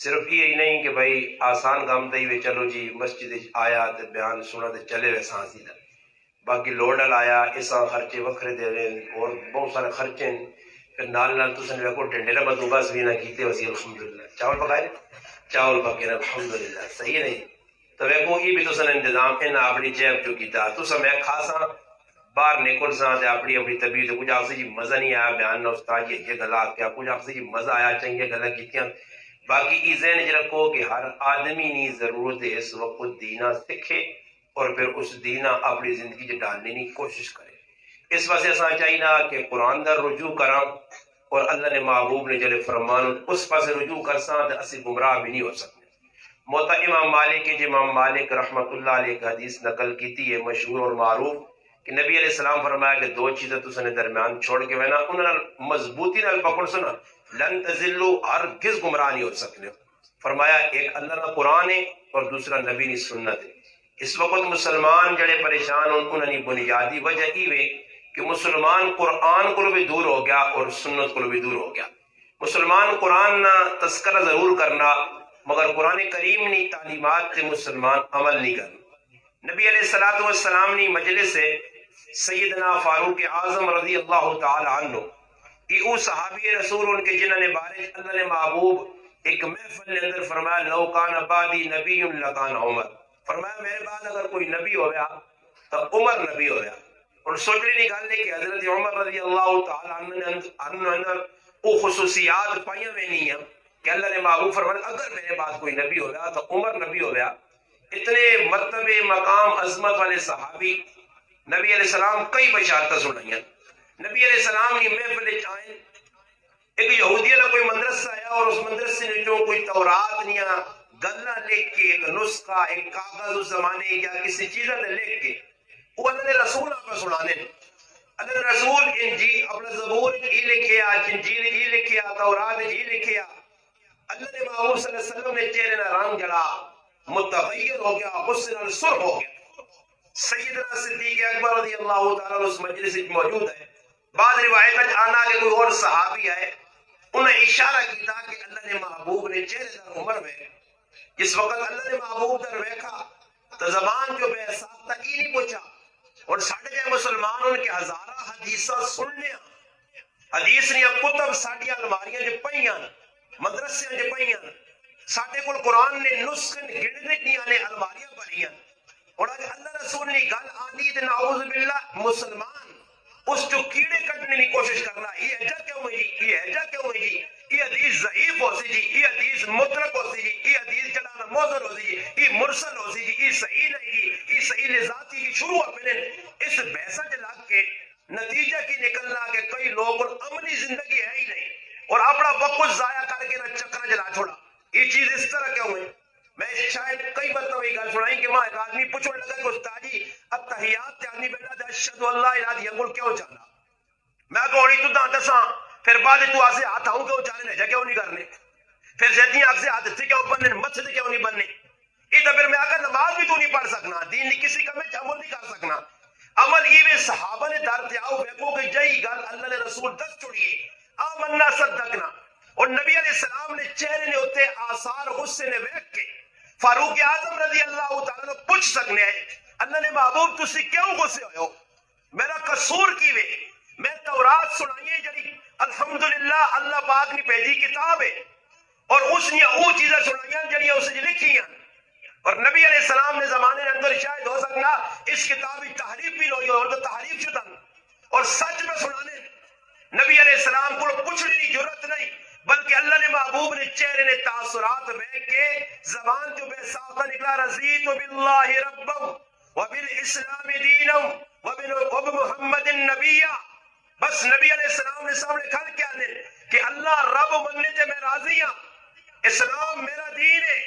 صرف یہ نہیں کہ بھائی آسان کام تے ہی چلو جی مسجد آیا تے بیان سنا تے چلے وے سانسی دا، باقی لوڑ لایا اساں خرچے وکھرے دے رہے اور بہت سارے خرچے ہیں، پھر نال نال تسن ویکھو ٹنڈے نہ بندوبست بھی نہ کیتے وسی الحمدللہ چاول پکائے چاول پکے نا الحمدللہ صحیح نہیں تو ویکھو یہ بھی تسن انتظام ہے نہ اپنی جیب جو کیتا تسا میں کھاساں باہر نکل ساں تے اپنی اپنی طبیعت کچھ آخسی جی مزہ نہیں آیا بیان نہ استاد یہ گلا کیا کچھ آخسی جی مزہ آیا چنگے گلا کیتیاں، باقی یہ ذہن چ رکھو کہ ہر آدمی نی ضرورت ہے اس وقت دینا سیکھے اور پھر اس دینا اپنی زندگی چ ڈالنے کی کوشش کرے۔ اس واسطے اساں چاہیے کہ قرآن دا رجوع کراں اور اللہ نے محبوب نے جڑے فرمان اس پاسے رجوع کرساں تے اسی گمراہ بھی نہیں ہو سکتے۔ موتا امام مالک کے امام مالک رحمت اللہ علیہ کا حدیث نقل کیتی ہے مشہور اور معروف کہ نبی علیہ السلام فرمایا کہ دو چیزیں تسنے درمیان چھوڑ کے وینا انہاں مضبوطی نال پکڑ سنا لن تزلوا ہرگز گمراہ نہیں ہو سکتے۔ فرمایا ایک اللہ کا قرآن ہے اور دوسرا نبی کی سنت ہے۔ اس وقت مسلمان جڑے پریشان انہوں نے بنیادی وجہ یہ کہ مسلمان قرآن کو بھی دور ہو گیا اور سنت کو بھی دور ہو گیا۔ مسلمان قرآن نہ تذکرہ ضرور کرنا مگر قرآن کریم نی تعلیمات سے مسلمان عمل نہیں کرنا۔ نبی علیہ السلام نی مجلس سے سیدنا فاروق اعظم رضی اللہ تعالی عنہ کہ وہ صحابی رسول ان کے جنہوں نے بارے اللہ نے محبوب ایک محفل کے اندر فرمایا لو کان بعدی نبی لکان عمر، فرمایا میرے بعد اگر کوئی نبی ہو گیا تو عمر نبی ہو گیا۔ اور سوچنے کی گل ہے کہ حضرت عمر رضی اللہ تعالی عنہ نے وہ خصوصیات پائیاں میں نہیں ہیں کہ اللہ نے محبوب فرمایا اگر میرے بعد کوئی نبی ہو گیا تو عمر نبی ہو گیا۔ اتنے مرتبے مقام عظمت والے صحابی نبی علیہ السلام کئی بشارتیں سنائیں۔ نبی علیہ السلام کی محفل آئے ایک یہودیہ کا کوئی مدرسہ آیا اور اس مدرسے نے جو کوئی تورات یا گلا لکھ کے ایک نسخہ ایک کاغذ اس زمانے یا کسی چیز نے لکھ کے وہ اللہ نے رسول آپ سنانے اللہ نے رسول انجیل اپنا زبور یہ لکھیا انجیل یہ لکھیا تورات یہ لکھیا۔ اللہ نے محمد صلی اللہ علیہ وسلم نے چہرے نہ رنگ جڑا متغیر ہو گیا غصے نال سر ہو گیا۔ سیدنا صدیق اکبر رضی اللہ تعالیٰ اس مجلس میں موجود ہے۔ بعض روایت آنا کہ کوئی اور صحابی آئے انہیں اشارہ کیتا کہ اللہ نے محبوب نے چہرے در عمر میں جس وقت اللہ نے محبوب در ویکھا تو زبان جو بے ساختہ ہی نہیں پوچھا اور ساڑھے جائے مسلمان ان کے ہزارہ حدیثہ سننے حدیث نے کتب ساڑھیاں الماریاں جو پہیاں مدرسیاں جو پہیاں ساڑھے کل قرآن نے نسخن گڑنے کی آنے الماریاں پڑھیاں اور آج اللہ رسول نے گل آنی دے نعوذ باللہ مسلمان اس جو کیڑے کٹنے کی کوشش کرنا یہ ایجا کیوں ہے جی یہ ایجا کیوں ہے جی یہ حدیث ضعیف ہو سی جی یہ حدیث مطلق ہو سی جی یہ حدیث چلانا موذر ہو سی جی یہ مرسل ہو سی جی یہ صحیح نہیں جی یہ صحیح لذاتی کی شروع اپنے اس بحثہ کے لگ کے نتیجہ کی نکلنا کہ کئی لوگ اور عملی زندگی ہے ہی نہیں اور اپنا وقت ضائع کر کے نہ چکر جلا چھوڑا۔ یہ چیز اس طرح کیوں ہے؟ میں شاید کئی مرتبہ یہ گل سنائی کہ ماں ایک آدمی پوچھنے لگا کہ استاد جی اتحیات تے آدمی بیٹھا تھا اشہد اللہ الہ الا اللہ کیوں چاہنا؟ میں کوڑی تو داں دساں پھر بعد تو آسے ہاتھ آؤں کیوں چاہنے جا کیوں نہیں کرنے پھر زیتیں آگ سے ہاتھ سے کیوں بننے مسجد کیوں نہیں بننے یہ تو پھر میں آگا نماز بھی تو نہیں پڑھ سکنا دین نہیں کسی کا میں عمل نہیں کر سکنا۔ عمل یہ بھی صحابہ نے دار تے آؤ بیکو کہ جائی گل اللہ نے رسول دس چھوڑیے آمنا صدقنا اور نبی علیہ السلام نے چہرے نے ہوتے آثار غصے نے ویک کے فاروق اعظم رضی اللہ تعالیٰ نے پوچھ سکنے ہیں اللہ نے محبوب تسی کیوں غصے ہوئے ہو میرا قصور کی وے میں تورات سنائیے جڑی الحمدللہ اللہ پاک نے بھیجی کتاب ہے اور اس نے وہ چیزیں سنائیاں جڑیاں اسے لکھی ہیں اور نبی علیہ السلام نے زمانے اندر شاید ہو سکنا اس کتاب کی تحریف بھی ہوئی اور تو تحریف شدہ اور سچ میں سنانے نبی علیہ السلام کو پوچھنے کی ضرورت نہیں بلکہ اللہ نے محبوب نے چہرے نے تاثرات میں کے زبان جو بے ساختہ نکلا رضیت باللہ ربا وبالاسلام دینا وبمحمد النبیہ بس نبی علیہ السلام نے سامنے کھل کے آنے کہ اللہ رب بننے سے میں راضی ہوں اسلام میرا دین ہے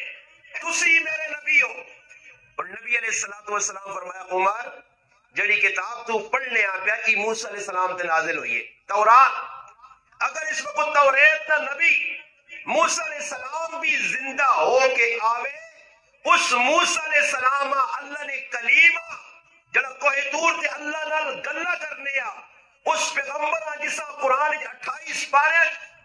تسی میرے نبی ہو۔ اور نبی علیہ السلام فرمایا عمر جڑی کتاب تو پڑھنے آ پیا کی موسیٰ علیہ السلام تے نازل ہوئی ہے تورات اگر اس وقت توریت نہ نبی موسیٰ علیہ السلام بھی زندہ ہو کے آوے اس موسیٰ علیہ السلام اللہ نے کلیمہ جڑا کوہ طور تے اللہ نال گلا کرنے اس پیغمبر جسا قرآن 28 پارے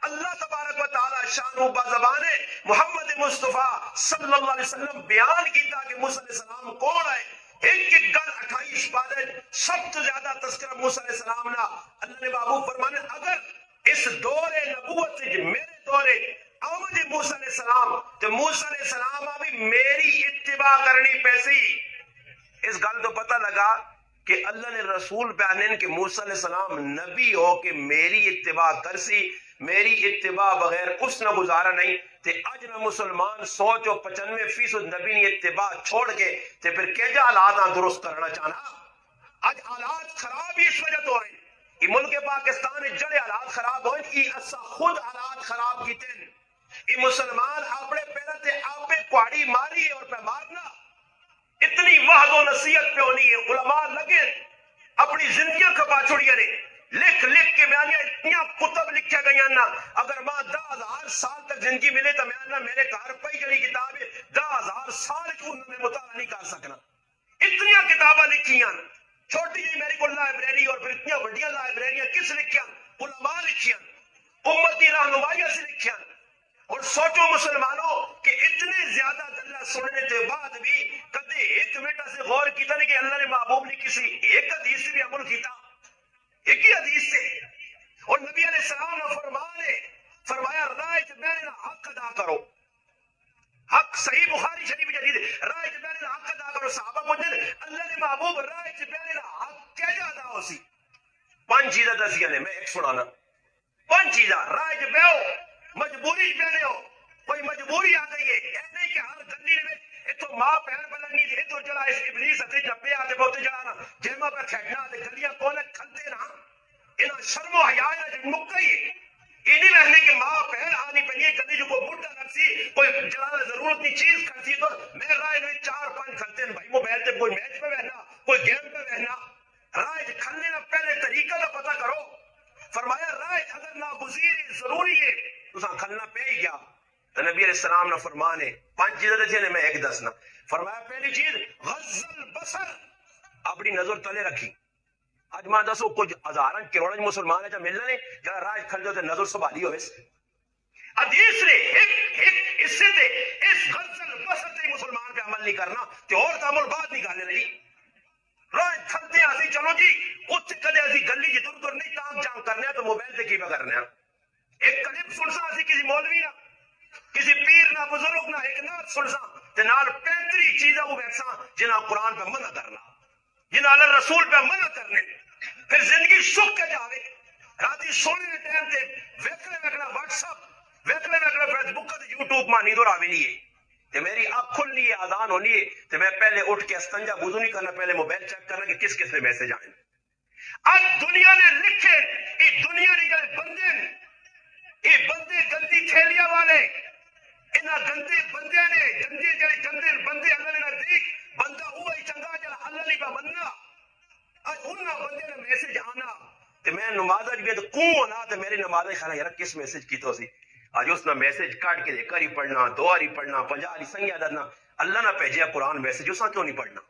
اللہ تبارک و تعالی شان و بازبان محمد مصطفیٰ صلی اللہ علیہ وسلم بیان کیتا کہ موسیٰ علیہ السلام کون ہے. ایک ایک گل 28 پارے سب تو زیادہ تذکرہ موسیٰ علیہ السلام نا. اللہ نے محبوب فرمانے اگر اس دور نبوت میرے دور آمد موسیٰ علیہ السلام تو موسیٰ علیہ السلام ابھی میری اتباع کرنی پیسی. اس گل تو پتہ لگا کہ اللہ نے رسول بیانن کہ موسیٰ علیہ السلام نبی ہو کہ میری اتباع کرسی, میری اتباع بغیر اس نہ گزارا نہیں. تے اج نہ مسلمان سوچو 95% نبی نے اتباع چھوڑ کے تے پھر کیجا حالات درست کرنا چاہنا. اج حالات خراب ہی اس وجہ تو ہیں. یہ ملک پاکستان جڑے حالات خراب ہوئے یہ اسا خود حالات خراب کیتے ہیں. یہ مسلمان اپنے پیروں تے آپ کوڑی ماری اور پہ مارنا اتنی وحد و نصیحت پہ ہونی ہے. علماء لگے اپنی زندگیاں کھپا چھوڑی نے لکھ لکھ کے بیانیاں اتنی کتب لکھے گئی نا. اگر ماں 10,000 سال تک زندگی ملے تو میں میرے گھر پہ جڑی کتاب ہے 10,000 سال کو میں مطالعہ نہیں کر سکنا. اتنی کتاباں لکھیاں چھوٹی جی میری کو لائبریری اور پھر اتنی بڑی لائبریریاں کس لکھیاں؟ علماء لکھیاں, امت کی رہنمائیاں سے لکھیاں. اور سوچو مسلمانوں کہ اتنے زیادہ گلہ سننے کے بعد بھی کدے ایک بیٹا سے غور کیتا نہیں کہ اللہ نے محبوب نے کسی ایک حدیث سے بھی عمل کیتا. ایک ہی حدیث سے. اور نبی علیہ السلام نے فرمایا رائے بین حق ادا کرو. حق صحیح بخاری شریف جدید رائے بین حق ادا کرو. صحابہ پوچھتے اللہ نے محبوب رائے بین حق کیسے ادا ہو سی؟ 5 چیزیں دسیاں نے, میں ایک سنانا. 5 چیزیں رائے بیو مجبوری پہنے ہو. کوئی مجبوری آ گئی ہے ایسے کہ ہر گلی میں اتو ماں پہن بلنگی تھے تو جڑا اس ابلیس ہتھے چپے آتے بہت جڑا نا جیما پہ کھیٹنا تے گلیاں کونے کھلتے نا انہاں شرم و حیا نہ مکئی ہے. انہی رہنے کہ ماں پہن آنی پہنی ہے گلی جو کوئی بڑھا لگسی کوئی جڑا ضرورت کی چیز کھلتی تو میں رائے میں 4-5 کھلتے ہیں بھائی موبائل تے کوئی میچ پہ بہنا کوئی گیم پہ بہنا. رائے کھلنے نہ پہلے طریقہ کا پتہ کرو. فرمایا رائے اگر ناگزیر ضروری ہے تو کھلنا پہ ہی گیا. نبی علیہ السلام نے فرمانے 5 چیزیں دسی نے میں ایک دسنا. فرمایا پہلی چیز غض البصر, اپنی نظر تلے رکھی. اج ماں دسو کچھ ہزاراں کروڑاں مسلمان ہے جا ملنا نے جڑا راج کھل جو تے نظر سنبھالی ہوئے. حدیث نے ایک اس سے تے اس غض البصر تے مسلمان پہ عمل نہیں کرنا تے اور تعامل بات نہیں کرنے لگی. راج کھلتے اسی چلو جی اتنے کدے اسی گلی جی دور نہیں تام جام کرنے تو موبائل تے کی پہ کرنے. ایک کلپ سنسا اسی کسی مولوی نہ کسی پیر نہ بزرگ نہ ایک نات سنسا تے نال 35 چیزاں وہ ویسا جنہاں قرآن پہ منع کرنا جنہاں اللہ رسول پہ منع کرنے. پھر زندگی سکھ کے جاوے راتی سونے کے ٹائم تے ویکھنا واٹس اپ ویکھنا فیس بک تے یوٹیوب ماں نیندر آوی نہیں ہے تے میری آنکھ کھلنی ہے آذان ہونی ہے تے میں پہلے اٹھ کے استنجا وضو نہیں کرنا پہلے موبائل چیک کرنا کہ کس کس نے میسج آئے. آج دنیا نے لکھے یہ دنیا نے جڑے بندے یہ بندے گندی تھیلیاں والے انہاں گندے بندے نے گندے جڑے گندے بندے اللہ نے نزدیک بندہ وہی چنگا جڑا اللہ نہیں پہ مننا. اج انہاں بندے نے میسج آنا تے میں نماز بھی تو کون آ تے میری نماز خیال یار کس میسج کیتا سی اج اس نے میسج کاٹ کے کری پڑھنا 2 باری پڑھنا 50 سنگیا درنا اللہ نہ بھیجیا قرآن میسج اساں کیوں نہیں پڑھنا.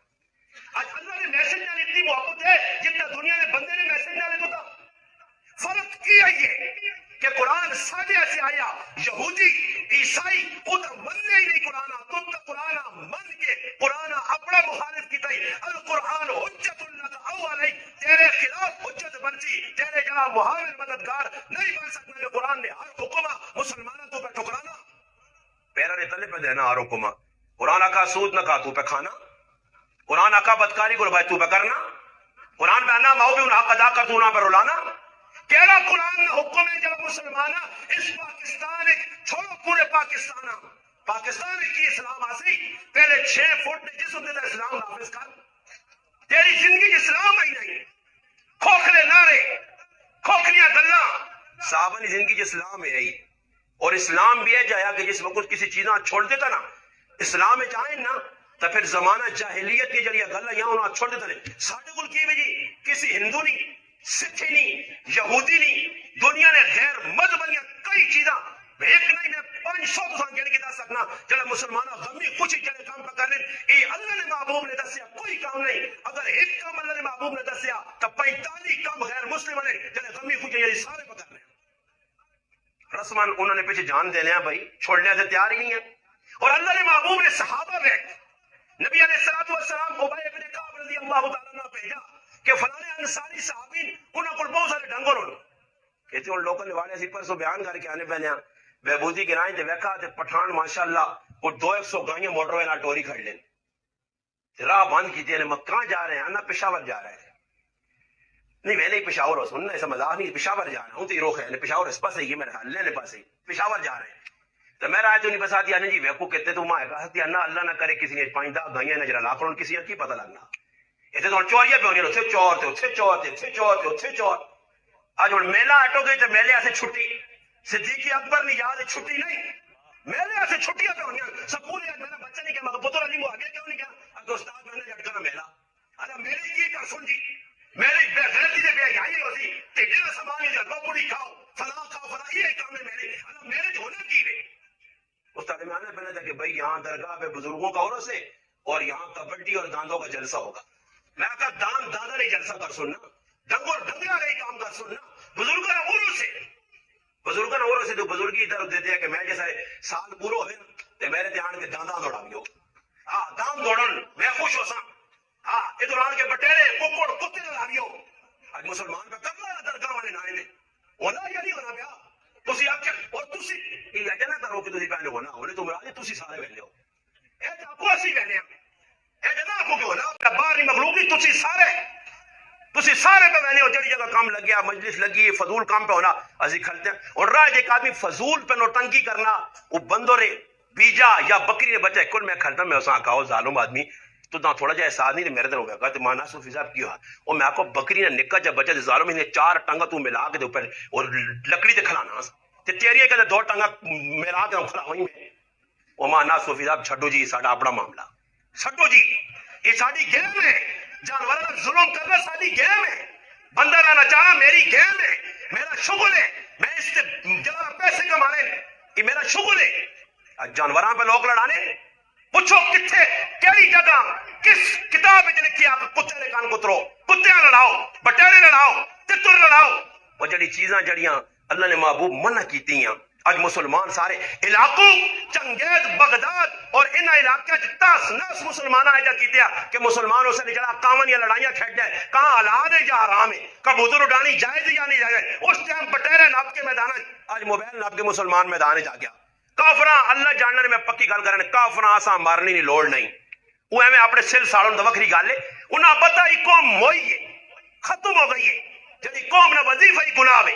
آج اللہ نے میسج نال اتنی محبت ہے جتنا دنیا نے بندے نے میسج نال دیتا. فرق کی ہے کہ قرآن ساڈے سے آیا یہودی عیسائی ادھر مننے ہی نہیں قرآن تو قرآن من کے قرآن اپنا مخالف کیتا ہی القرآن حجت اللہ او علیہ تیرے خلاف حجت بنتی تیرے جناب محاور مددگار نہیں بن سکتا. کہ قرآن نے ہر حکمہ مسلمانوں تو پہ ٹھکرانا پیرا نے تلے پہ دینا ہر حکمہ. قرآن کا سود نہ کہا تو پہ کھانا. قرآن کا بدکاری کو بھائی تو پہ کرنا. قرآن پہ آنا ماؤ بھی ان حق ادا کر تو نہ پہ رلانا. کہنا قرآن حکم ہے جب مسلمان اس پاکستان چھوڑو پورے پاکستان کی اسلام آسی پہلے 6 فٹ نے جس ہوتے تھا اسلام نافذ کر. تیری زندگی اسلام ہی نہیں کھوکھلے نعرے کھوکھلیاں گلاں صحابہ کی زندگی اسلام ہے ہی. اور اسلام بھی ہے جایا کہ جس وقت کسی چیزاں چھوڑ دیتا نا اسلام میں چاہیں نا تو پھر زمانہ جاہلیت کی جڑی گل یہاں انہاں چھوڑ دیتا نہیں. ساڈے کول کی جی کسی ہندو نہیں سکھ نہیں یہودی نہیں دنیا نے غیر مذہبیاں کئی چیزاں ایک نہیں میں 500 تو گن کے دس سکنا جڑا مسلمانوں غمی کچھ جڑے کام پہ کرنے یہ اللہ نے محبوب نے دسیا کوئی کام نہیں. اگر ایک کام اللہ نے محبوب نے دسیا تو 45 کام غیر مسلم نے جڑے غمی کچھ یہ سارے پہ کرنے. رسمان انہوں نے پیچھے جان دینے ہیں بھائی، چھوڑنے سے تیار ہی نہیں ہے. اور اللہ نے محبوب نے صحابہ میں نبی علیہ الصلوۃ والسلام ابی ابن کعب رضی اللہ تعالیٰ عنہ بھیجا کہ فلانے انصاری صحابی انہوں کو بہت سارے ڈنگر ہونے کہتے ہیں لوکل والے اسی پرسوں بیان کر کے آنے پہنے ہیں بہبودی کے رائیں تے ویکھا تے پٹھان ماشاءاللہ وہ 200 گائیاں موٹر وے نال ٹوری کھڑ لیں راہ بند کی نے کہاں جا رہے ہیں؟ انا پشاور جا رہے ہیں. نہیں میں نہیں پشاور ہو سننا ایسا مزاح نہیں، پشاور جا رہا ہوں تو یہ روک ہے پشاور اس پاس ہی ہے میرے خیال لینے پاس ہی پشاور جا رہے ہیں. تو میرا آئے تو نہیں بسا دیا جی ویکو کہتے تو ماں کہا نہ اللہ نہ کرے کسی نے 5-10 گائیاں نہ جرا لاکھ کسی نے کی پتہ لگنا اتنے تو چوریاں پہ ہونی اتنے چور تے اتنے چور تے اتنے چور تے اتنے چور. آج ہوں میلہ ہٹو گئی تو میلے سے چھٹی صدیق اکبر نہیں یاد چھٹی نہیں میلے سے چھٹیاں پہ ہونی سکول میرا بچہ نہیں کیا مگر پتر علی آگے کیوں نہیں کیا اگر استاد میں نے جھٹکا میلہ اچھا میرے کی کر سن جی میرے بے غیرتی سے بے یہی ہوتی تیجے نہ سامان یہ جلوہ پوری کھاؤ فلاں یہ کام ہے میرے اللہ میرے جو ہونے کی ہے. استاد میں آنے پہلے تھا کہ بھائی یہاں درگاہ پہ بزرگوں کا عورت سے اور یہاں کبڈی اور داندوں کا جلسہ ہوگا. میں کہا دان دادا نہیں جلسہ کر سننا ڈنگر ڈنگرا نہیں کام کر سننا بزرگوں نے عورت سے تو بزرگی طرف دیتے ہیں کہ میں جیسا سال پورو ہوئے تو میرے دھیان کے دانداں دوڑا بھی ہو دان دوڑن میں خوش ہو سا ادھر آن کے بٹیرے ککڑ کتے نہ لاوی ہو. آج مسلمان پہ کرنا ہے درگاہ والے نائے نے ہونا یا نہیں ہونا پیا تسی آکھے اور تسی یہ لگے نہ کرو کہ تسی پہنے ہونا ہونے تو مراد تسی سارے پہنے ہو اے تے آپ اسی پہنے اے جنا کو کہ ہونا باری مخلوقی تسی سارے پہ پہنے ہو. جڑی جگہ کام لگیا مجلس لگی فضول کام پہ ہونا اسی کھلتے ہیں. اور راہ ایک آدمی فضول پہ نوٹنکی کرنا وہ بندو رے بیجا یا بکری نے بچہ کل میں کھلتا میں اساں کہو ظالم آدمی تو نہ تھوڑا جا احساس نہیں میرے دن ہو گیا تو مانا صوفی صاحب کیوں اور میں کو بکری نے نکا جب بچہ ظالم نے 4 ٹنگا تو ملا کے اوپر اور لکڑی تے کھلانا تے تیری کہتے 2 ٹنگا ملا کے کھلا وہیں میں او مانا صوفی صاحب چھڈو جی ساڈا اپنا معاملہ چھڈو جی یہ ساری گیم ہے جانوروں کا ظلم کرنا ساری گیم ہے بندہ نہ نچانا میری گیم ہے میرا شغل ہے میں اس سے جناب پیسے کمانے یہ میرا شغل ہے. جانوراں پہ لوگ لڑانے پوچھو کتھے کیڑی جگہ کس کتاب میں لکھی آپ کتے نے کان کترو کتے لڑاؤ بٹیرے لڑاؤ تتر لڑاؤ وہ جڑی چیزاں جڑیاں اللہ نے محبوب منع کیتی ہیں آج مسلمان سارے علاقوں چنگیز بغداد اور ان علاقے تاس ناس مسلمان آئے کیتے ہیں کہ مسلمانوں سے جڑا کامن یا لڑائیاں کھیٹ جائے کہاں حلال ہے یا حرام ہے کبوتر اڑانی جائز یا نہیں جائز اس ٹائم بٹیرے ناب کے میدان آج موبائل ناب کے مسلمان میدان جا گیا. کافراں اللہ جاننے میں پکی گل کرنے کافراں آساں مارنی نہیں لوڑ نہیں وہ میں اپنے سل سالوں دا وکری گل ہے انہاں پتہ ہی قوم موئی ہے ختم ہو گئی ہے جدی قوم نہ وظیفہ ہی گناہ ہے.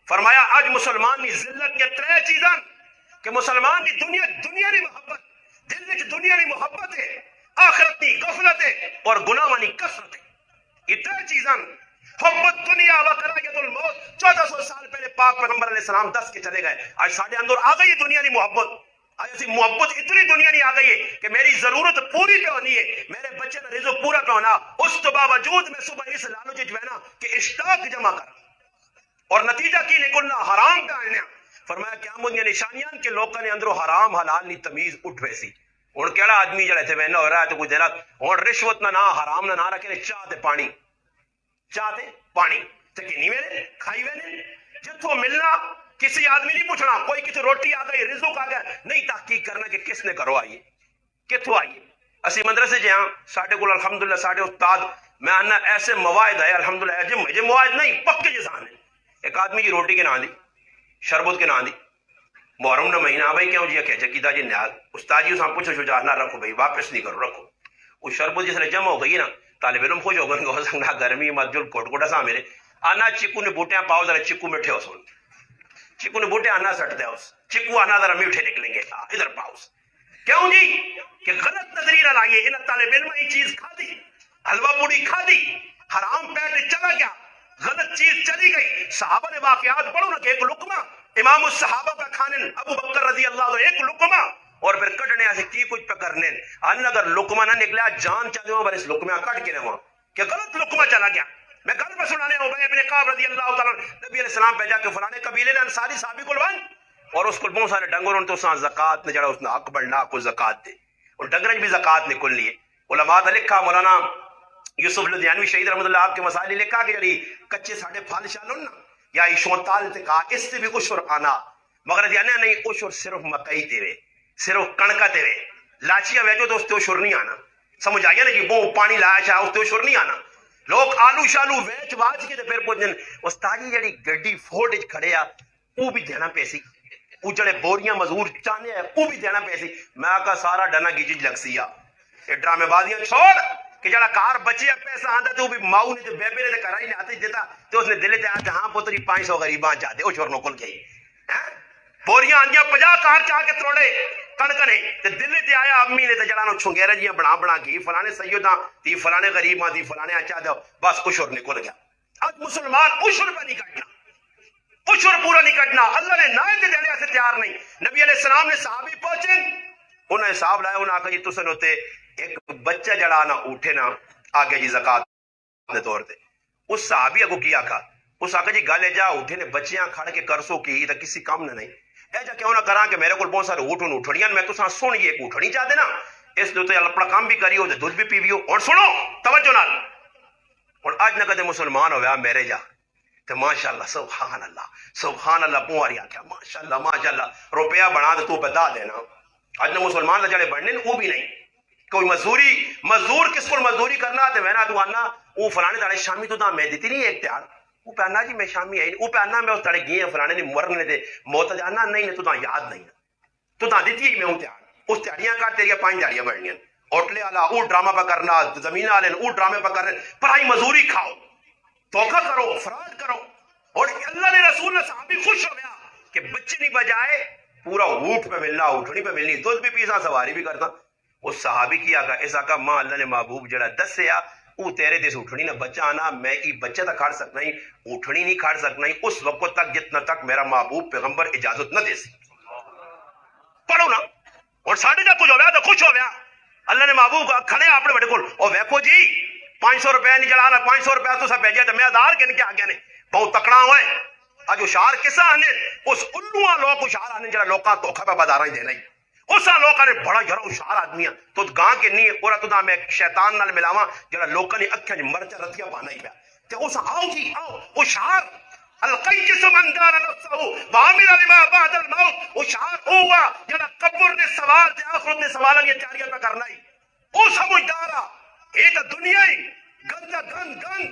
فرمایا آج مسلمان کی ذلت کے 3 چیزاں کہ مسلمان کی دنیا کی محبت دل وچ دنیا کی محبت ہے آخرت کی غفلت ہے اور گناہاں کی کثرت ہے. یہ 3 چیزاں حب دنیا و کراہیت الموت 1400 سال پہلے پاک پیغمبر علیہ السلام دس کے چلے گئے. آج ساڈے اندر آ گئی دنیا کی محبت آج اسی محبت اتنی دنیا نہیں آ گئی ہے کہ میری ضرورت پوری پہ ہونی ہے میرے بچے کا رزق پورا پہ ہونا اس تو باوجود میں صبح اس لالچ وچ بہنا کہ اشتاق جمع کر اور نتیجہ کی نکلنا حرام پہ آنے. فرمایا قیامت کی نشانیاں کہ لوگوں نے اندروں حرام حلال نہیں تمیز اٹھ ویسی. ہوں کہڑا آدمی جڑا اتنے بہنا ہو رہا ہے تو کوئی دینا ہوں رشوت نہ حرام نہ رکھے چاہ تے پانی کنی ویلے کھائی ویلے جتوں ملنا کسی آدمی نہیں پوچھنا کوئی کسی روٹی آ گئی رزق آ گیا نہیں تحقیق کرنا کہ کس نے کرو آئیے کتوں آئیے. اسی مدرسے جہاں ساڈے کو الحمدللہ ساڈے استاد میں آنا ایسے مواعد ہے الحمدللہ جی مواعد نہیں پکے جسان ہے. ایک آدمی کی روٹی کے نام دی شربت کے نام دی محرم نہ مہینہ بھائی کیوں جی کہ جکیتا جی نیاز استاد جی اساں پوچھو شجاع نہ رکھو بھائی واپس نہیں کرو رکھو وہ شربت جس نے جمع ہو گئی نا طالب علم خوش ہو گئے ہو سکتا گرمی مت جل کوٹ کوٹا سا میرے آنا چکو نے بوٹیاں پاؤ ذرا چکو میٹھے ہو سن چکو نے بوٹے آنا سٹ دے اس چکو آنا ذرا میٹھے نکلیں گے ادھر پاؤ کیوں جی کہ غلط نظریہ لائیے ان طالب علم یہ چیز کھا دی حلوہ پوڑی کھا دی حرام پیٹ چلا گیا غلط چیز چلی گئی. صحابہ نے واقعات پڑھو نا کہ ایک لقمہ امام الصحابہ کا کھانے ابو بکر رضی اللہ عنہ ایک لقمہ اور پھر کٹنے سے کی کچھ پہ کرنے ان اگر لقمہ نہ نکلا جان چلے ہوں پر اس لقمہ کٹ کے نہ ہوا کہ غلط لقمہ چلا گیا. میں گل پہ سنانے ہوں ابن کعب رضی اللہ تعالیٰ نبی علیہ السلام پہ جا کے فلانے قبیلے نے انصاری صحابی کو لوائیں اور اس کو بہت سارے ڈنگر ان تو اس زکات نے جڑا اس نے حق بڑھنا کو زکات دے اور ڈنگر بھی زکات نکل لیے. علماء نے لکھا مولانا یوسف لدھیانوی شہید رحمۃ اللہ آپ کے مسائل لکھا کہ جڑی کچے ساڈے پھل شال نا یا شونتال تے کہا اس سے بھی کچھ آنا مگر جانے نہیں اشر صرف مکئی تے وے صرف کنکا تے وے لاچیاں ویچو تو اس تے اشر نہیں آنا سمجھ آئی نا کہ وہ پانی لایا چاہ اس تے اشر نہیں آنا لوگ آلو شالو ویچ واج کے پھر پہنچن استاد جی جڑی گڈی فورڈ وچ کھڑے آ وہ بھی دینا پیسی وہ جڑے بوریاں مزدور چاہنے ہیں وہ بھی دینا پیسی میں آقا سارا ڈنا گیچ لگ سی آ یہ ڈرامے بازیاں چھوڑ کہ جڑا کار بچے پیسہ آتا تو بھی ماؤ نے تو بیبے نے تو کرا ہی نہیں آتے دیتا تو اس نے دلے تے آتے ہاں پتری 500 غریباں چاہتے او چھوڑ نکل گئی بوریاں آندیاں 50 کار چاہ کے تروڑے کڑکنے تے دلے تے آیا امی نے تے جڑا نو چھنگیرا جیاں بنا بنا کی فلانے سیداں تی فلانے غریباں تی فلانے اچا دو بس اشر نکل گیا آج مسلمان اشر پہ نہیں کٹنا اشر پورا نہیں کٹنا اللہ نے نائے تے دینے سے تیار نہیں نبی علیہ السلام نے صحابی پہنچے انہیں حساب لائے انہیں آکا جی تسن ہوتے ایک بچہ جڑا نہ اٹھے نا آگے جی زکاة نے طور تے اس صحابی کو کیا کھا اس آقا جی گالے جا اٹھے نے بچیاں کھڑ کے کرسو کی یہ کسی کام نہ نہیں اے جا کیوں نہ کرا کہ میرے کو بہت سارے اٹھڑیاں میں تو ساں سن یہ اٹھڑی چاہتے نا اس لیے تو اپنا کام بھی کریو دے دودھ بھی پیویو اور سنو توجہ نال اور آج نہ کدے مسلمان ہویا میرے جا تو ماشاءاللہ سبحان اللہ پواری آکھیا ماشاءاللہ روپیہ بنا دے تو بتا دینا آج نہ مسلمان نہ جڑے بڑھنے وہ بھی نہیں کوئی مزدور کس کو مزدوری کرنا تے میں نہ تو آنا وہ فلانے تاڑے شامی تو میں دیتی نہیں ایک تیار وہ پہنا جی میں شامی آئی وہ پہنا میں اس تاڑے گئے فلانے نہیں مرنے دے موت جانا نہیں تو یاد نہیں تو دیتی ہی میں ہوں تیار اس تیاریاں کاٹ تیریاں 5 تیاریاں بڑھنیاں ہوٹلے والا وہ ڈرامہ پہ کرنا زمین والے وہ ڈرامے پہ کرنے پڑھائی مزدوری کھاؤ دھوکہ کرو فراڈ کرو اور اللہ نے رسول نے صحابی خوش ہو گیا کہ بچے نہیں بجائے پورا اونٹ پہ ملنا اٹھنی پہ ملنی دودھ بھی پیسا سواری بھی کرتا اس صحابی کی آگا اس آقا ماں اللہ نے محبوب جڑا دس سے وہ تیرے دیس اٹھنی نہ بچہ آنا میں کی بچہ تک کھاڑ سکنا ہی اٹھنی نہیں کھاڑ سکنا ہی اس وقت تک جتنا تک میرا محبوب پیغمبر اجازت نہ دے سی پڑھو نا اور ساڑھے جا کچھ ہو گیا تو خوش ہو گیا اللہ نے محبوب کھڑے اپنے بڑے کول اور ویکو جی 500 روپے نہیں چڑھانا 500 روپے تو سب بھیجیا تو میں ادار کے آگیا نے بہت تکڑا ہوئے آج اشار کسا آنے اس الوہ لوگ اشار آنے جڑا لوکاں توکھا پہ بدارہ ہی دینا ہی اسا لوکاں نے بڑا جڑا اشار آدمیاں تو گاں کے نہیں اور تو دا میں شیطان نال ملاواں جڑا لوکاں نے اکھیاں مرچا رتیاں پانا ہی پیا تے اسا آؤ جی آؤ اشار القیس من دار نفسه وعمل لما بعد الموت اشار ہوا جڑا قبر دے سوال تے آخرت دے سوالیں یہ تیاریاں پہ کرنا ہی او سمجھدارا اے تے دنیا ہی گندا گن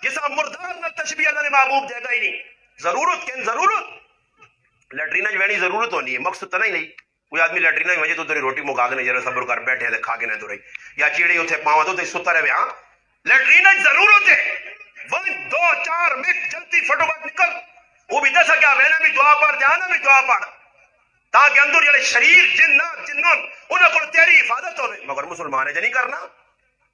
جسا مردار نال تشبیہ اللہ نے محبوب دے گا ہی نہیں ضرورت کن ضرورت لیٹرینہ جو ضرورت ہونی ہے مقصد تو نہیں کوئی آدمی لیٹرینہ کی وجہ تو تیری روٹی مکا کے جرا صبر کر بیٹھے کھا کے نہ تو رہی یا چیڑی اتنے پاواں تو ستا رہے ہاں لیٹرینہ ضرورت ہے 1 2 4 منٹ جلدی فٹوفٹ نکل وہ بھی دسا کیا میں نے بھی دعا پڑھ جانا بھی دعا پڑھ تاکہ اندر جڑے شریر جنات جنون انہاں کو تیری حفاظت ہوے مگر مسلمان ہے نہیں کرنا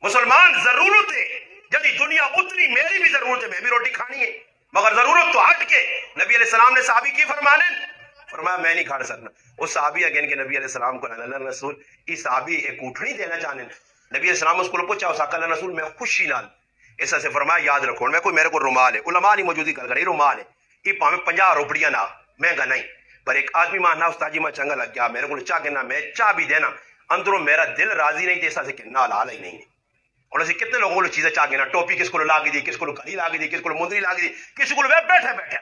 مسلمان ضرورت ہے جدی دنیا اتنی میری بھی ضرورت ہے میں بھی روٹی کھانی ہے مگر ضرورت تو ہٹ کے نبی علیہ السلام نے صحابی کی فرمانے فرمایا میں نہیں کھا سکنا اس صحابی اگین کے نبی علیہ السلام کو اللہ رسول اس صحابی ایک اٹھنی دینا چاہنے نبی علیہ السلام اس کو پوچھا اس اللہ رسول میں خوشی نال ایسا سے فرمایا یاد رکھو میں کوئی میرے کو رومال ہے علماء نہیں موجودی کر کر یہ رومال ہے یہ پاویں 50 روپیاں نہ مہنگا نہیں پر ایک آدمی ماں نہ استاد جی میں چنگا لگ گیا میرے کو چاہ کے نہ میں چاہ بھی دینا اندروں میرا دل راضی نہیں تھے ایسا سے کہ نہ لال ہی نہیں اور ایسے کتنے لوگوں کو چیزیں چاہ کے نا ٹوپی کس کو لاگی دی کس کو گھڑی لاگی دی کس کو مندری لاگی دی کسی کو بیٹھے بیٹھے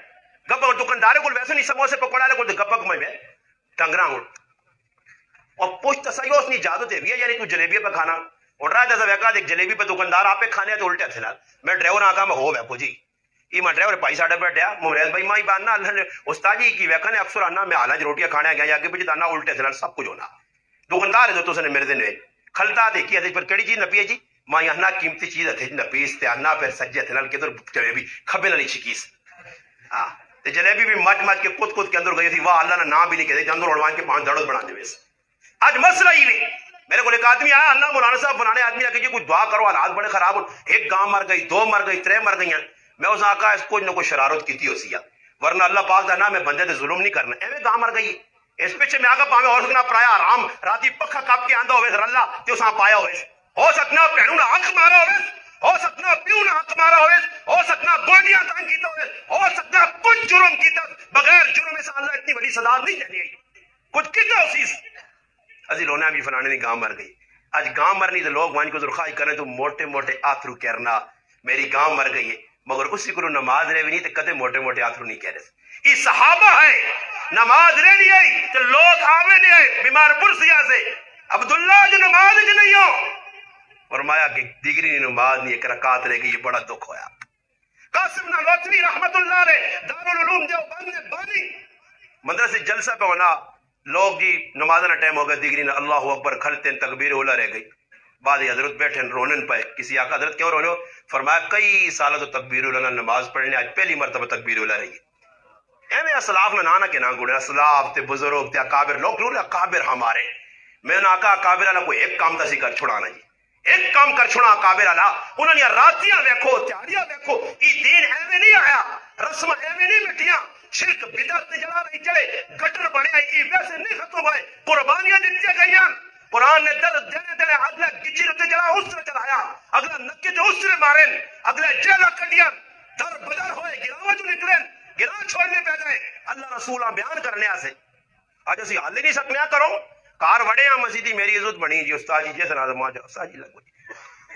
گپک دکاندار کو ویسے نہیں سموسے پکوڑا کو گپک میں ٹنگرا ہوں اور پوچھتا صحیح اس نے اجازت دے دیا یعنی تو جلیبی پہ کھانا اور رہا جیسا ویکا ایک جلیبی پہ دکاندار آپ پہ کھانے تو الٹے تھے میں ڈرائیور آکا میں ہو ویکو جی یہ میں ڈرائیور پائی ساڑھے بیٹھیا ممریز بھائی مائی باننا اللہ نے استاد جی کی ویکا نے اکثر آنا میں حالانچ روٹیاں کھانے گیا آگے پیچھے آنا الٹے تھے سب کچھ ہونا دکاندار ہے تو نے میرے دن کھلتا دیکھی ہے پر کیڑی چیز نہ پیے جی ماں یہاں قیمتی چیز ہے نہ پیس تے آنا پھر سجے تھے نال کدھر جلیبی کھبے نہ چھکیس ہاں تے جلیبی بھی مچ مچ کے کود کے اندر گئی تھی واہ اللہ نے نام بھی نہیں کہتے اندر اڑوان کے 5 دڑت بنا دے ویسے آج مسئلہ ہی نہیں میرے کو ایک آدمی آیا اللہ مولانا صاحب بنانے آدمی آگے کچھ دعا کرو حالات بڑے خراب ہو ایک گاں مر گئی 2 مر گئی 3 مر گئی میں اس آقا اس کچھ نہ کوئی شرارت کی تھی ہو سیا ورنہ اللہ پاک دا نام ہے بندے تے ظلم نہیں کرنا ایویں گاں مر گئی اس پیچھے میں آگا پاویں اور سکنا پرایا آرام راتی پکھا کپ کے آندا ہوئے اللہ تے اساں پایا ہوئے ہو سکنا پہنوں نہ آنکھ مارا ہوئے ہو سکنا پیوں نہ آنکھ مارا ہوئے ہو سکنا گوڈیاں تانگ کیتا ہوئے ہو سکنا کچھ جرم کیتا بغیر جرم سے اللہ اتنی بڑی سزا نہیں دینی ہے کچھ کیتا اسی ازی لونا بھی فلانے نہیں گاں مر گئی آج گاں مرنی تو لوگ وہاں کو درخوائی کریں تو موٹے موٹے آتھرو کہنا میری گاں مر گئی ہے مگر اسی کو نماز رہے بھی نہیں تو کدے موٹے موٹے آتھرو نہیں کہہ رہے یہ صحابہ ہے نماز رہ نہیں آئی تو لوگ آوے نہیں آئے بیمار پرسیا سے عبداللہ جو نماز جو نہیں ہو فرمایا کہ دیگری نماز نہیں ایک رکعت رہ گئی، یہ بڑا دکھ ہویا۔ قاسم نانوتوی رحمت اللہ علیہ دارالعلوم دیوبند نے بانی مدرسے جلسہ پہ ہونا، لوگ جی نماز نہ ٹائم ہو گیا، دیگری نہ اللہ اکبر کھلتے تکبیر اولا رہ گئی، بعد حضرت بیٹھے رونن پہ کسی آقا حضرت کیوں رونے ہو؟ فرمایا کئی سالہ تو تکبیر اولا نماز پڑھنے، آج پہلی مرتبہ تکبیر اولا رہی ہے۔ اے میں اسلاف نہ نانا کے نا گوڑے، اسلاف تے بزرگ تے اکابر لوگ لوگ اکابر ہمارے، میں نے آقا اکابر اللہ کوئی ایک کام تسی کر چھڑانا جی، ایک کام کر چھڑا اکابر اللہ، انہوں نے راتیاں دیکھو تیاریاں دیکھو، یہ دین ایویں نہیں آیا، رسم ایویں نہیں مٹیاں، شرک بدعت نے جلا نہیں چلے، گٹر بنے یہ ویسے نہیں ختم ہوئے، قربانیاں دیتی گئیاں، قرآن نے درد دینے دینے اگلا گچی رتے جلا اس سے چلایا، اگلا نکے جو اس سے مارن، اگلا جیلہ کٹیاں، در بدر ہوئے گراوہ جو نکلیں، گراہ چھوڑنے پہ گئے، اللہ رسولہ بیان کرنے آسے آج اسی حال نہیں سکنے کرو کار وڑے ہیں مسیدی میری عزت بنی جی استاد جی جیسے نازم آجا استاد جی لگو جی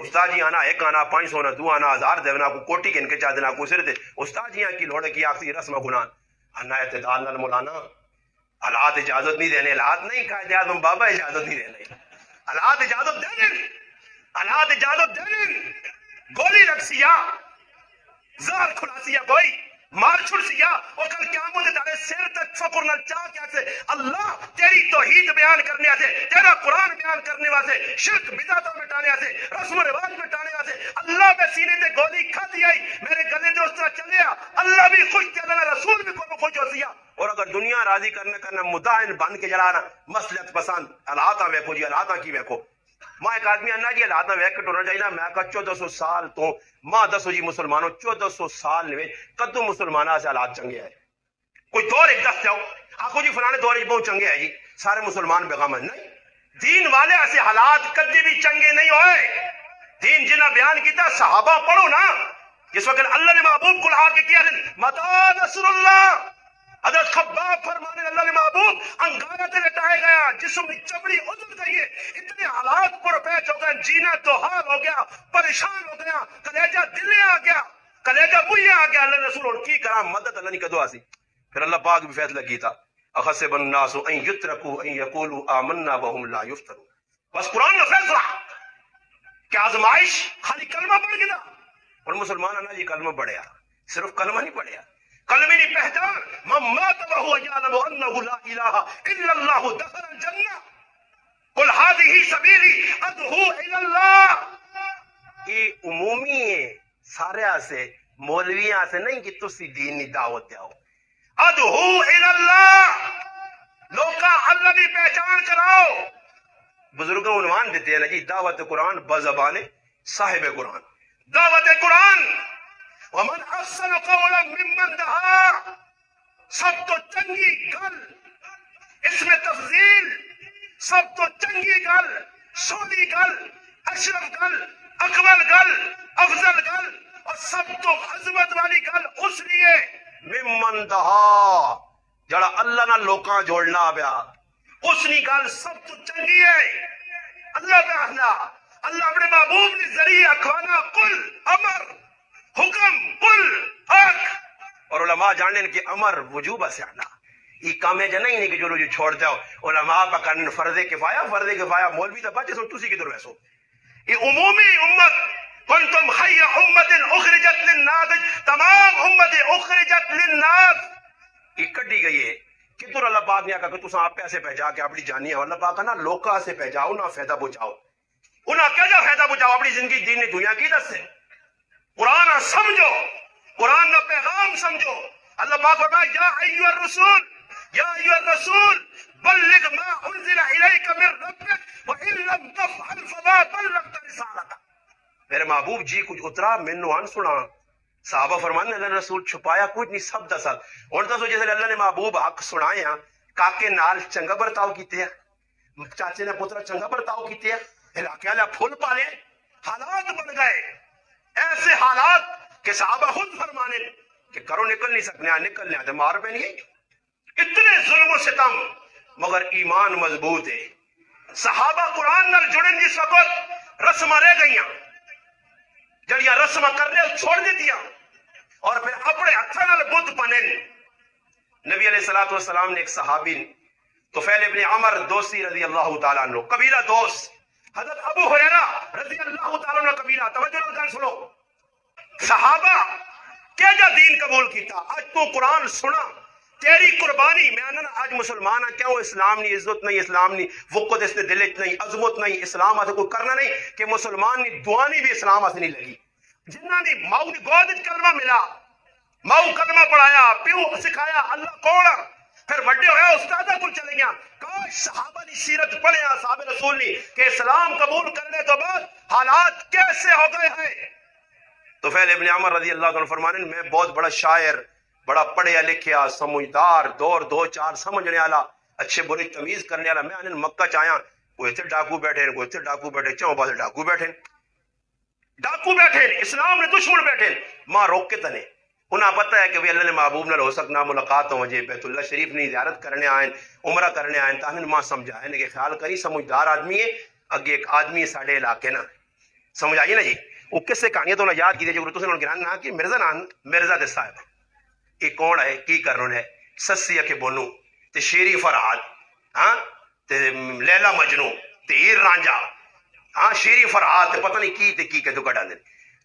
استاد جی آنا ایک آنا 500 آنا 2 آنا 1000 دیونا کو کوٹی کے انکے چاہ دینا کو سر دے استاد جی کی لوڑے کی آخری رسم گنان انا اعتدال نال مولانا حالات اجازت نہیں دینے، حالات نہیں قائد اعظم بابا اجازت نہیں دینے، حالات اجازت دینے، حالات اجازت دینے، گولی رکھ سیا زہر کھلا سیا کوئی مار چھڑ سیا اور کل قیامت تارے سر تک فقر نہ چاہ کیا سے اللہ تیری توحید بیان کرنے آتے، تیرا قرآن بیان کرنے واسے، شرک بدعتوں مٹانے آتے، رسم و رواج مٹانے آتے، اللہ میں سینے تے گولی کھا دی آئی میرے گلے دے اس طرح چلے اللہ بھی خوش تھے، اللہ رسول بھی خوش ہو سیا، اور اگر دنیا راضی کرنا مدائن بن کے جلانا مسلط پسند حالاتاں ویکھو جی حالاتاں کی ویکھو ماں ایک آدمی انہا جی حالاتاں ویکھ کے ٹورنا چاہیے میں کہا 1400 سال تو ماں دسو جی مسلمانوں 1400 سال نے کدو مسلمانہ سے حالات چنگے ہیں کوئی دور ایک دست جاؤ آخو جی فلانے دور بہت چنگے ہیں جی سارے مسلمان بیغام ہیں، نہیں دین والے ایسے حالات کدی بھی چنگے نہیں ہوئے، دین جنہ بیان کیتا صحابہ پڑھو نا جس وقت اللہ نے محبوب کو لہا کے کیا متا نصر اللہ حضرت خباب فرمانے اللہ نے محبوب انگارہ تے لٹائے گیا جسم کی چمڑی ادھر گئی، اتنے حالات پر پیچ ہو گئے، جینا تو حال ہو گیا، پریشان ہو گیا، کلیجہ دلے آ گیا، کلیجہ مجھے آ گیا، اللہ رسول اور کی کرام مدد اللہ نے کدو آسی پھر اللہ پاک بھی فیصلہ کیتا اخسب الناس ان یترکوا ان یقولوا آمنا وهم لا یفتنون، بس قرآن نے فیصلہ کہ آزمائش خالی کلمہ پڑھ گیا اور مسلمان نے یہ کلمہ پڑھیا، صرف کلمہ نہیں پڑھیا، کلمہ نہیں پہچان من مات وهو يعلم انه لا اله الا الله دخل الجنہ قل هذه سبیلی ادعو الى اللہ، یہ عمومی ہے سارے سے مولویاں سے نہیں کہ تسی دینی دعوت دیاؤ، ادعو الى اللہ لوکا اللہ بھی پہچان کراؤ، بزرگوں عنوان دیتے ہیں نا جی دعوت قرآن بزبان صاحب قرآن، دعوت قرآن ومن احسن قولا ممن دعا، سب تو چنگی گل اس میں تفضیل، سب تو چنگی گل سونی گل اشرف گل اکمل گل افضل گل اور سب تو عظمت والی گل اس لیے ممن دعا جڑا اللہ نہ لوکاں جوڑنا پیا، اس نی گل سب تو چنگی ہے، اللہ پہ احنا اللہ اپنے محبوب نے ذریعہ کھوانا قل امر حکم قل حق، اور علماء جاننے کہ امر وجوب سے آنا یہ کام ہے نہیں نہیں کہ جو لوگ چھوڑ جاؤ علماء پکڑنے فرض کفایہ مولوی تو بچے سو تسی کدھر ویسو، یہ عمومی امت کنتم خیر امت اخرجت للناس، تمام امت اخرجت للناس یہ کٹی گئی ہے، کدھر اللہ پاک نے کہا کہ تساں آپ پیسے پہنچا کے اپنی جانی ہے، اللہ پاک نا لوکا سے پہنچاؤ نہ فائدہ پہنچاؤ، انہاں کیا فائدہ پہنچاؤ اپنی زندگی دین نے دنیا کی دس سے، قرآن سمجھو، قرآن کا پیغام سمجھو، اللہ پاک فرمایا یا ایھا الرسول یا ایھا الرسول بلغ ما انزل الیک من ربک وان لم تفعل فما بلغت رسالتہ، میرے محبوب جی کچھ اترا مینوں ان سنا، صحابہ فرمانے اللہ نے رسول چھپایا کچھ نہیں سب دسا، ہن دسو جیسے اللہ نے محبوب حق سنائے ہیں کاکے نال چنگا برتاؤ کیتے ہیں، چاچے نے پترا چنگا برتاؤ کیتے ہیں، علاقے والے پھول پالے، حالات بن گئے ایسے حالات کہ صحابہ خود فرمانے کہ کرو نکل نہیں سکنے نکلنے آتے مار پہ نہیں، اتنے ظلم و ستم مگر ایمان مضبوط ہے، صحابہ قرآن نال جڑن جس وقت رسم رہ گئیاں جڑیاں رسم کرنے چھوڑ دیتیاں اور پھر اپنے ہتھاں نال بت پنن، نبی علیہ الصلوۃ والسلام نے ایک صحابی طفیل ابن عمر دوسی رضی اللہ تعالیٰ عنہ قبیلہ دوست، حضرت ابو ہریرہ رضی اللہ تعالیٰ عنہ قبیلہ، توجہ نال سنو، صحابہ کیا جا دین قبول کیتا، آج تو قرآن سنا تیری قربانی میں آنا آج مسلمان ہیں کیوں اسلام نہیں عزت نہیں اسلام نہیں وقت اس نے دلچ نہیں عظمت نہیں اسلام آتے کوئی کرنا نہیں کہ مسلمان نہیں دعانی بھی اسلام آتے نہیں لگی جنہ نے ماؤ کی گود کلمہ ملا ماؤ کلمہ پڑھایا پیو سکھایا اللہ کوڑا پھر بڑے ہوئے استادہ کو چلے گیا کاش صحابہ نے سیرت پڑھے صحابہ رسول نے کہ اسلام قبول کرنے تو بعد حالات کیسے ہو گئے ہیں۔ طفیل ابن عمر رضی اللہ عنہ فرمانے میں بہت بڑا شاعر بڑا پڑھیا لکھیا سمجھدار دور دو چار سمجھنے والا اچھے برے تمیز کرنے والا میں آنے مکہ چاہیا کوئی اتنے ڈاکو بیٹھے کوئی اتنے ڈاکو بیٹھے چاہوں پاس ڈاکو بیٹھے اسلام نے دشمن بیٹھے ماں روک کے تنے انہیں پتہ ہے کہ بھی اللہ نے محبوب نہ ہو سکنا ملاقات ہو جائے بیت اللہ شریف نہیں زیارت کرنے آئیں عمرہ کرنے آئیں تاہنے ماں سمجھائیں کہ خیال کری سمجھدار آدمی ہے اگے ایک آدمی ساڑھے علاقے نا سمجھ آئیے نا جی وہ کس سے کہانیاں تو نہ یاد کی دے جو تُسے گران نہ کہ مرزا نان مرزا دے صاحب یہ کون ہے کی کرن ہے سسی اکھے بونو تے شیری فرحات ہاں تے لیلا مجنو تے ہیر رانجا ہاں شیری فرحات تے پتہ نہیں کی کہ تو کڈا دے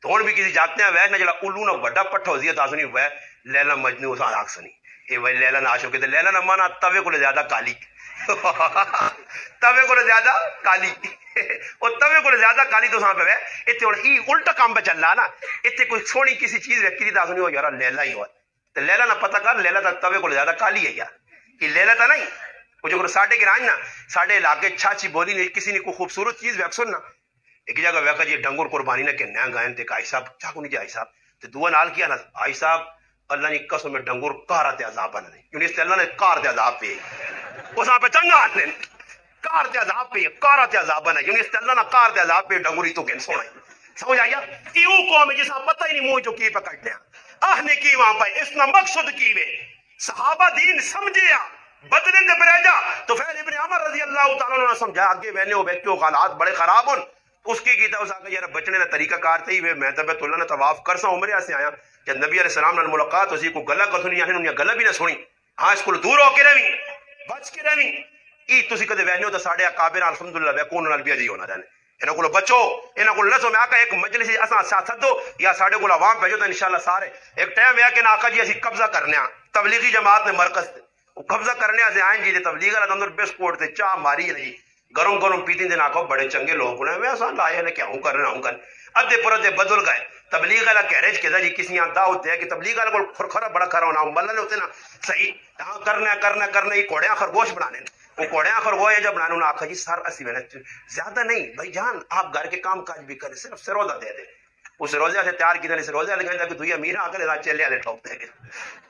تو ہن بھی کسی جاگتے ہیں وے نہ جڑا الو نہ بڑا پٹھا ہوزی تا سنی وے لیلا مجنو سا آکھ سنی اے وے لیلا نہ عاشق تے لیلا نہ مانا توے کو زیادہ کالی توے کو زیادہ کالی اور توے کو زیادہ کالی تو ساں پہ وے ایتھے ہن ای الٹا کام پہ چل رہا نا ایتھے کوئی سونی کسی چیز ویکھی دی تا سنی ہو یار لیلا ہی ہوا تو لیلا نہ پتہ کر لیلا تا توے کو زیادہ کالی ہے یار کہ لیلا تا نہیں وہ جو ساڈے کے رانج نا ساڈے علاقے چھاچی بولی نہیں کسی نے کوئی خوبصورت چیز ویک سن نا ایک جگہ ویکا جی ڈنگر قربانی نہ کہ نیا گائن تے آئی صاحب چاکو نہیں جی آئی صاحب تے دعا نال کیا نا آئی صاحب اللہ نے قسم میں ڈنگر کارا تے عذاب بنا نہیں کیونکہ اس تے اللہ نے کار تے عذاب پہ اس پہ چنگا آنے کار تے عذاب پہ کارا تے عذاب بنا کیونکہ اس تے اللہ نے کار تے عذاب پہ ڈنگری تو کہن سونا سمجھ آیا ایو قوم ہے جسا پتہ ہی نہیں منہ جو کی پہ کٹتے ہیں آہ نے کی وہاں پہ اس نہ مقصد کی وے صحابہ دین سمجھیا بدلیں دے بریجا تو فیل ابن عمر رضی اللہ تعالیٰ نے سمجھا آگے وینے ہو بیٹھے ہو حالات بڑے خراب ہوں اس کی کیتا اس آگے یار بچنے کا طریقہ کارتے ہی وے میں تو بیت اللہ نے طواف کرسا عمرہ سے آیا جب نبی علیہ السلام نے ملاقات اسی کو گلہ کر سنی یعنی انہیں گلہ بھی نہ سنی ہاں اس کو دور ہو کے روی بچ کے روی ای تسی کدے وینے ہو تو ساڑھے اکابر الحمدللہ بے کون نال بھی عزی ہونا رہنے انہوں کو بچو انہوں کو لسو میں آقا ایک مجلسی اساں ساتھ دو یا ساڑھے کو عوام بھیجو تو انشاءاللہ سارے ایک ٹائم ہے کہ آقا جی اسی قبضہ کرنے ہیں تبلیغی جماعت نے مرکز تے وہ قبضہ کرنے سے آئیں جی تبلیغ والا اندر بسکوٹ تے چاہ ماری رہی گرم گرم پیتی دن آقا بڑے چنگے لوگ نے میں اساں لائے نے کیا ہوں کرنا ہوں کر ادھے پردے بدل گئے تبلیغ والا کہرج کے جی کسی یہاں دعوت ہے کہ تبلیغ والا کو کھرکھرا بڑا کھرا ہونا ملنے ہوتے نا صحیح ہاں کرنا یہ کوڑیاں خرگوش بنانے وہ کوڑیاں خرگوش جب بنانے انہوں نے آخا جی سر اسی میں نے زیادہ نہیں بھائی جان آپ گھر کے کام کاج بھی کریں صرف سروزہ دے دیں اس روزہ سے تیار کی دیں روزہ لگائیں تاکہ دھوئی امیر آ کر چلے آدھے ٹھوک دیں گے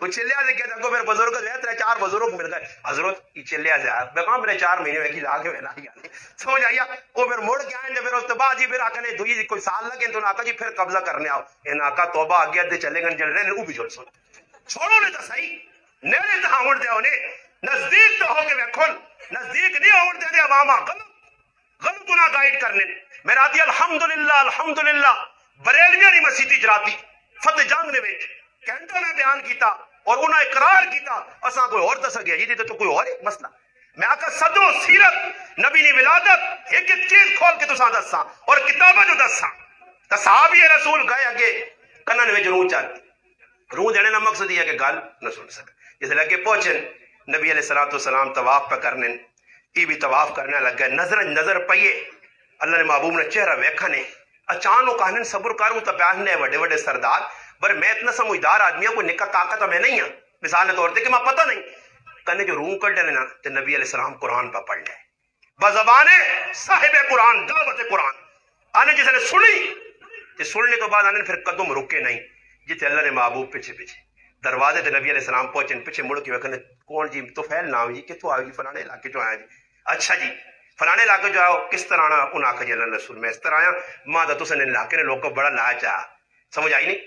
وہ چلے آدھے کہتے ہیں میرے بزرگ گئے تیرے 4 بزرگ مل گئے حضرت یہ چلے آدھے میں کہاں میرے 4 مہینے میں لا کے میں لا گیا سمجھ آئیا وہ پھر مڑ کے آئیں پھر اس کے بعد جی پھر آقا نے دھوئی کوئی سال لگے تو آقا جی پھر قبضہ کرنے آؤ ان آقا توبہ آگے ادھے چلے گئے جل رہے ہیں وہ بھی جل سن چھوڑو نے تو صحیح نیرے تو ہاں دے انہیں نزدیک تو ہو کے میں کھل نزدیک نہیں ہو دے عواما غلط انہیں گائیڈ کرنے میرا دی الحمدللہ بریلویاں نہیں مسیحی جراتی فتح جنگ نے بیٹھ کینٹا نے بیان کیتا اور انہاں اقرار کیتا اساں کوئی اور دس گیا جی تو کوئی اور ایک مسئلہ میں آقا صدر سیرت نبی نے ولادت ایک ایک چیز کھول کے تساں دساں اور کتابہ جو دساں تو صحابی رسول گئے اگے کنن میں روح چاہتی روح دینے کا مقصد یہ ہے کہ گل نہ سن سکے جس لگے پہنچن نبی علیہ السلام طواف پہ کرنے یہ بھی طواف کرنے لگ گئے نظر پئیے اللہ نے محبوب نے چہرہ ویکھا نے اچانک کہنے صبر کروں تو پیاہنے بڑے بڑے سردار پر میں اتنا سمجھدار آدمی ہوں کوئی نکا طاقت میں نہیں ہوں مثال کے طور پہ کہ میں پتہ نہیں کہنے کہ روح کر ڈلنا تو نبی علیہ السلام قرآن پہ پڑھ لے بزبان صاحب قرآن دعوت قرآن آنے جس نے سنی تو سننے کے بعد آنے پھر قدم رکے نہیں جتنے اللہ نے محبوب پیچھے دروازے تے نبی علیہ السلام پہنچے پیچھے مڑ کے وکھنے کون جی طفیل نام جی کتوں آئے جی فلانے علاقے جو آیا جی اچھا جی فلانے علاقے جو آؤ کس طرح آنا انہوں آخر جی اللہ رسول میں اس طرح آیا ماں تو تسے علاقے نے لوگ کو بڑا لایا چاہا سمجھ آئی نہیں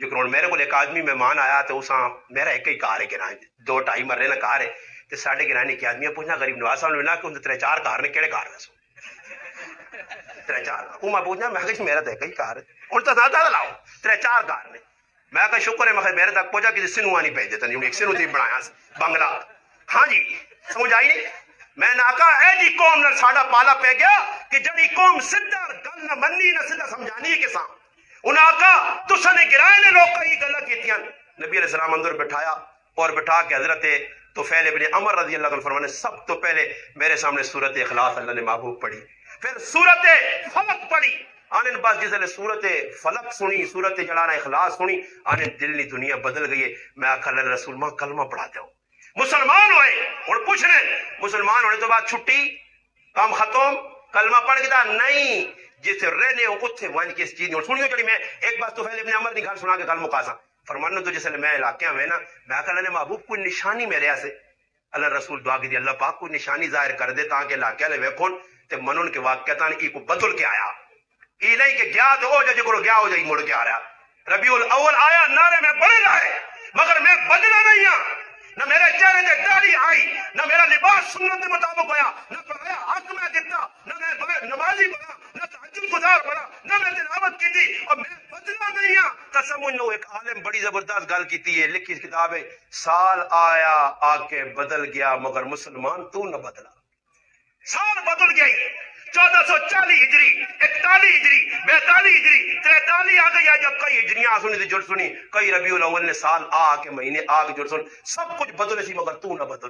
جو کہ میرے کو ایک آدمی مہمان آیا تو اساں میرا ایک ہی کار ہے کہ 2-2.5 مرے نہ کار ہے تو ساڑھے گرانے کی آدمی پوچھنا غریب نواز صاحب نے ملا کہ انہیں 3-4 کار نے کہڑے کار دسو 3-4 وہ میں پوچھنا میں کہ میرا تو ایک ہی کار ہے ان تو زیادہ لاؤ 3-4 کار نے میں کہا شکر ہے میں میرے تک پہنچا کسی سنوا نہیں بھیج دیتا نہیں ایک سنو تھی بنایا بنگلہ ہاں جی سمجھ آئی نہیں میں نے آکھا اے جی قوم نہ ساڑا پالا پہ گیا کہ جڑی قوم سدھا گل نہ مننی نہ سدھا سمجھانی ہے کساں انہاں آکھا تساں نے گرائے نے لوگ کئی گلاں کیتیاں نبی علیہ السلام اندر بٹھایا اور بٹھا کے حضرت طفیل ابن عمر رضی اللہ عنہ فرمانے سب تو پہلے میرے سامنے سورت اخلاص اللہ نے محبوب پڑھی پھر سورت فلق پڑھی آنن بس جس نے سورت فلق سنی سورت جڑانا اخلاص سنی آنن دل نی دنیا بدل گئی ہے میں آکھا اللہ رسول ماں کلمہ پڑھا دو مسلمان ہوئے اور پوچھ رہے ہیں مسلمان ہونے تو بعد چھٹی کام ختم کلمہ پڑھ کے نہیں جسے رہنے ہو اتھے وائن کی اس چیز نہیں سنیو چڑی میں ایک بات تو پہلے ابن عمر نکال سنا کے کل مقاسا فرمانے تو جسے میں علاقے میں نا میں آکھا اللہ نے محبوب کوئی نشانی میرے سے اللہ رسول دعا کی دی اللہ پاک کوئی نشانی ظاہر کر دے تاکہ علاقے لے ویکھون تے منن کے واقعتان ای کو بدل کے آیا ای نہیں کہ گیا تو ہو جائے جو گیا ہو جائے مڑ کے آ رہا ربیع الاول آیا نعرے میں بڑے رہے مگر میں بدلا نہیں ہوں نہ میرے چہرے تے داڑھی آئی نہ میرا لباس سنت کے مطابق ہویا نہ پڑھایا حق میں دیتا نہ میں نمازی بنا نہ تہجد گزار بنا نہ میں تلاوت کی تھی اور میں بدلا نہیں ہوں سمجھ لو ایک عالم بڑی زبردست گل کیتی ہے لکھی کتاب ہے سال آیا آ کے بدل گیا مگر مسلمان تو نہ بدلا سال بدل گئی 1440 ہجری 41 ہجری 42 ہجری 43 آ گئی جب کئی ہجریاں سنی تھی جڑ سنی کئی ربیع الاول نے سال آ کے مہینے آ کے جڑ سن سب کچھ بدلے سی مگر تو نہ بدل